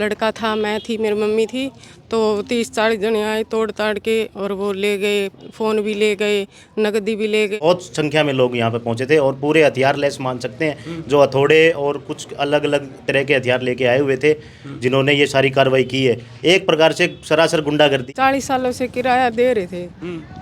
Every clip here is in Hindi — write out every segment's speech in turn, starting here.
लड़का था, मैं थी, मेरी मम्मी थी। तो 30-40 जने आए तोड़ ताड़ के और वो ले गए, फ़ोन भी ले गए, नकदी भी ले गए। बहुत संख्या में लोग यहाँ पे पहुंचे थे और पूरे हथियार लेस मान सकते हैं, जो हथौड़े और कुछ अलग अलग तरह के हथियार लेके आए हुए थे, जिन्होंने ये सारी कार्रवाई की है। एक प्रकार से सरासर गुंडागर्दी। 40 सालों से किराया दे रहे थे,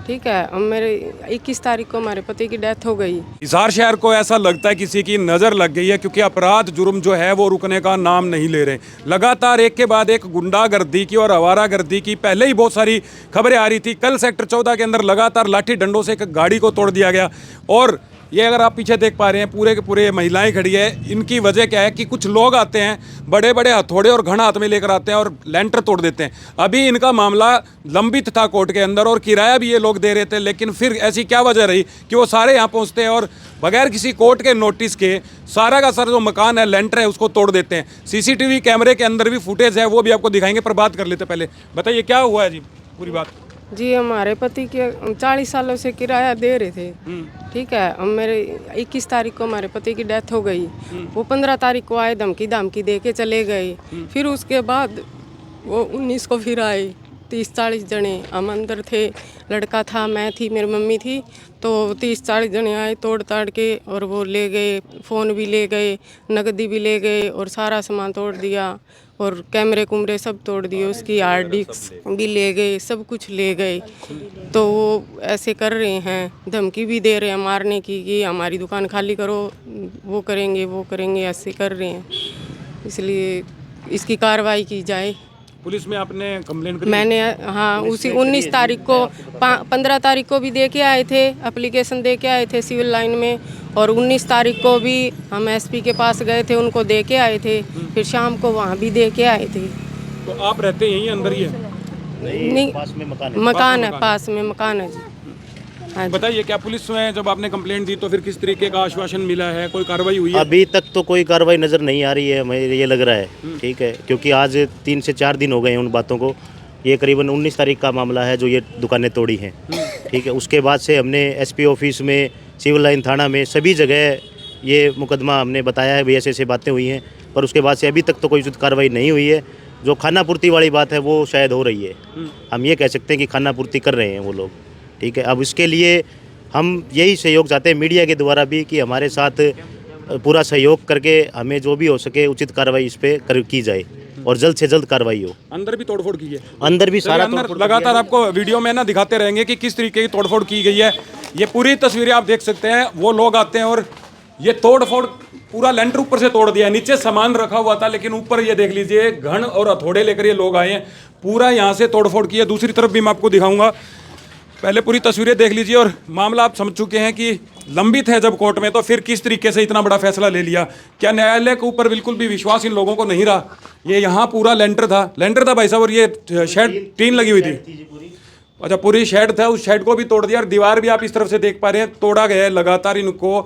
ठीक है। अब मेरे 21 तारीख को हमारे पति की डेथ हो गई। हिसार शहर को ऐसा लगता है किसी की नज़र लग गई है, क्योंकि अपराध जुर्म जो है वो रुकने का नाम नहीं ले रहे। लगातार एक के बाद एक गुंडागर्दी की और आवारागर्दी की पहले ही बहुत सारी खबरें आ रही थी। कल सेक्टर 14 के अंदर लगातार लाठी डंडों से एक गाड़ी को तोड़ दिया गया। और ये अगर आप पीछे देख पा रहे हैं, पूरे के पूरे महिलाएं खड़ी है। इनकी वजह क्या है कि कुछ लोग आते हैं, बड़े बड़े हथौड़े और घड़ा हाथ में लेकर आते हैं और लेंटर तोड़ देते हैं। अभी इनका मामला लंबित था कोर्ट के अंदर और किराया भी ये लोग दे रहे थे, लेकिन फिर ऐसी क्या वजह रही कि वो सारे यहाँ पहुँचते हैं और बगैर किसी कोर्ट के नोटिस के सारा का सारा जो मकान है, लेंटर है, उसको तोड़ देते हैं। सीसीटीवी कैमरे के अंदर भी फुटेज है, वो भी आपको दिखाएंगे, पर बात कर लेते पहले। बताइए क्या हुआ है जी, पूरी बात। जी, हमारे पति के 40 सालों से किराया दे रहे थे, ठीक है। अब मेरे 21 तारीख को हमारे पति की डेथ हो गई। वो 15 तारीख को आए, धमकी धमकी दे के चले गए। फिर उसके बाद वो 19 को फिर आए, 30-40 जने। हम अंदर थे, लड़का था, मैं थी, मेरी मम्मी थी। तो 30-40 जने आए तोड़ ताड़ के और वो ले गए, फ़ोन भी ले गए, नकदी भी ले गए और सारा सामान तोड़ दिया और कैमरे कुमरे सब तोड़ दिए। उसकी हार्ड डिस्क भी ले गए, सब कुछ ले गए। तो वो ऐसे कर रहे हैं, धमकी भी दे रहे हैं मारने की कि हमारी दुकान खाली करो, वो करेंगे, ऐसे कर रहे हैं। इसलिए इसकी कार्रवाई की जाए। पुलिस में आपने कंप्लेंट करी? मैंने, हाँ, उसी 19 तारीख को, 15 तारीख को भी दे के आए थे, एप्लीकेशन दे के आए थे सिविल लाइन में। और 19 तारीख को भी हम एसपी के पास गए थे, उनको दे के आए थे। फिर शाम को वहाँ भी दे के आए थे। तो आप रहते यहीं अंदर ही है? नहीं, पास में मकान है, पास में मकान है जी। हाँ जी। बताइए, क्या पुलिस में जब आपने कंप्लेंट दी तो फिर किस तरीके का आश्वासन मिला है? कोई कार्रवाई हुई है? अभी तक तो कोई कार्रवाई नज़र नहीं आ रही है, मुझे ये लग रहा है, ठीक है, क्योंकि आज 3 से 4 दिन हो गए हैं उन बातों को। ये करीबन 19 तारीख का मामला है जो ये दुकानें तोड़ी हैं, ठीक है। उसके बाद से हमने एसपी ऑफिस में, सिविल लाइन थाना में, सभी जगह ये मुकदमा हमने बताया है, भी ऐसे बातें हुई हैं, पर उसके बाद से अभी तक तो कोई उचित कार्रवाई नहीं हुई है। जो खाना पूर्ति वाली बात है वो शायद हो रही है, हम ये कह सकते हैं कि खाना पूर्ति कर रहे हैं वो लोग, ठीक है। अब इसके लिए हम यही सहयोग चाहते हैं मीडिया के द्वारा भी कि हमारे साथ पूरा सहयोग करके हमें जो भी हो सके उचित कार्रवाई इस पे की जाए और जल्द से जल्द कार्रवाई हो। अंदर भी तोड़फोड़ की है? अंदर भी सारा अंदर लगातार आपको वीडियो में ना दिखाते रहेंगे कि किस तरीके की तोड़फोड़ की गई है। ये पूरी तस्वीरें आप देख सकते हैं। वो लोग आते हैं और ये तोड़फोड़, पूरा लेंटर ऊपर से तोड़ दिया। नीचे सामान रखा हुआ था, लेकिन ऊपर ये देख लीजिए, घन और हथौड़े लेकर ये लोग आए हैं, पूरा यहाँ से तोड़फोड़ की है। दूसरी तरफ भी मैं आपको दिखाऊंगा, पहले पूरी तस्वीरें देख लीजिए। और मामला आप समझ चुके हैं कि लंबित है जब कोर्ट में, तो फिर किस तरीके से इतना बड़ा फैसला ले लिया। क्या न्यायालय के ऊपर बिल्कुल भी विश्वास इन लोगों को नहीं रहा? ये यहाँ पूरा लेंटर था भाई साहब, और ये शेड टीन लगी हुई थी। अच्छा, पूरी शेड था, उस शेड को भी तोड़ दिया। और दीवार भी आप इस तरफ से देख पा रहे हैं, तोड़ा गया है लगातार। इनको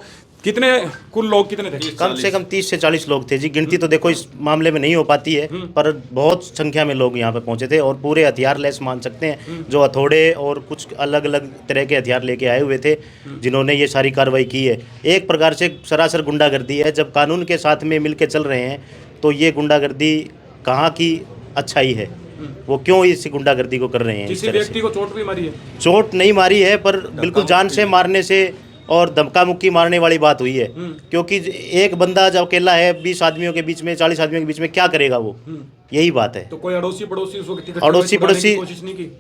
कितने, कुल लोग कितने थे? कम से कम 30 से 40 लोग थे जी। गिनती तो देखो इस मामले में नहीं हो पाती है, पर बहुत संख्या में लोग यहाँ पे पहुंचे थे और पूरे हथियार लेस मान सकते हैं, जो हथौड़े और कुछ अलग अलग तरह के हथियार लेके आए हुए थे, जिन्होंने ये सारी कार्रवाई की है। एक प्रकार से सरासर गुंडागर्दी है। जब कानून के साथ में मिल के चल रहे हैं तो ये गुंडागर्दी कहाँ की अच्छाई है? वो क्यों इस गुंडागर्दी को कर रहे हैं? किसी व्यक्ति को चोट भी मारी है? चोट नहीं मारी है, पर बिल्कुल जान से मारने से और धमका मुक्की मारने वाली बात हुई है। क्योंकि एक बंदा जब अकेला है 20 आदमियों के बीच में, 40 आदमियों के बीच में, क्या करेगा वो? यही बात है। तो कोई अड़ोसी पड़ोसी उस वक्त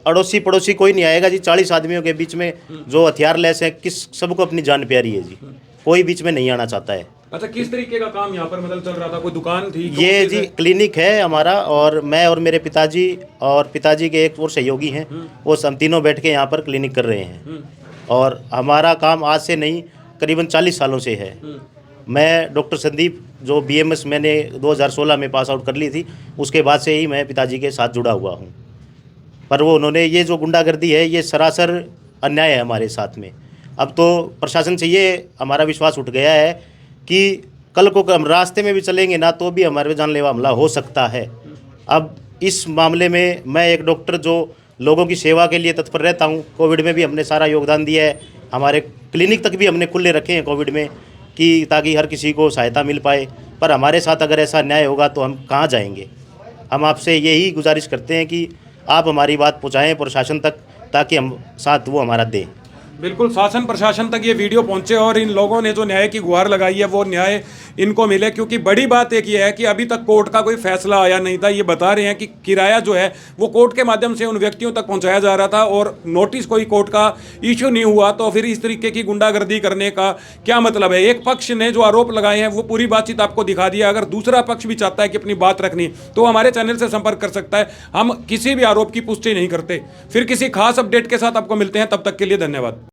अड़ोसी पड़ोसी कोई नहीं आएगा जी। 40 आदमियों के बीच में जो हथियार लेस है, किस सबको अपनी जान प्यारी है जी, कोई बीच में नहीं आना चाहता है। अच्छा, किस तरीके का काम यहाँ पर मतलब चल रहा था? कोई दुकान थी? ये जी क्लिनिक है हमारा, और मैं और मेरे पिताजी और पिताजी के एक और सहयोगी हैं, वो हम तीनों बैठ के यहाँ पर क्लिनिक कर रहे हैं। और हमारा काम आज से नहीं, करीबन 40 सालों से है। मैं डॉक्टर संदीप, जो BMS मैंने 2016 में पास आउट कर ली थी, उसके बाद से ही मैं पिताजी के साथ जुड़ा हुआ हूँ। पर वो उन्होंने ये जो गुंडागर्दी है, ये सरासर अन्याय है हमारे साथ में। अब तो प्रशासन से ये हमारा विश्वास उठ गया है कि कल को हम रास्ते में भी चलेंगे ना तो भी हमारे पे जानलेवा हमला हो सकता है। अब इस मामले में मैं एक डॉक्टर जो लोगों की सेवा के लिए तत्पर रहता हूँ, कोविड में भी हमने सारा योगदान दिया है। हमारे क्लिनिक तक भी हमने खुले रखे हैं कोविड में, कि ताकि हर किसी को सहायता मिल पाए। पर हमारे साथ अगर ऐसा अन्याय होगा तो हम कहाँ जाएंगे? हम आपसे यही गुजारिश करते हैं कि आप हमारी बात पहुंचाएं प्रशासन तक, ताकि हम साथ वो हमारा दें। बिल्कुल शासन प्रशासन तक ये वीडियो पहुंचे और इन लोगों ने जो न्याय की गुहार लगाई है वो न्याय इनको मिले, क्योंकि बड़ी बात एक ये है कि अभी तक कोर्ट का कोई फैसला आया नहीं था। ये बता रहे हैं कि किराया जो है वो कोर्ट के माध्यम से उन व्यक्तियों तक पहुंचाया जा रहा था और नोटिस कोई कोर्ट का इशू नहीं हुआ, तो फिर इस तरीके की गुंडागर्दी करने का क्या मतलब है। एक पक्ष ने जो आरोप लगाए हैं वो पूरी बातचीत आपको दिखा दिया। अगर दूसरा पक्ष भी चाहता है कि अपनी बात रखनी तो हमारे चैनल से संपर्क कर सकता है। हम किसी भी आरोप की पुष्टि नहीं करते। फिर किसी खास अपडेट के साथ आपको मिलते हैं, तब तक के लिए धन्यवाद।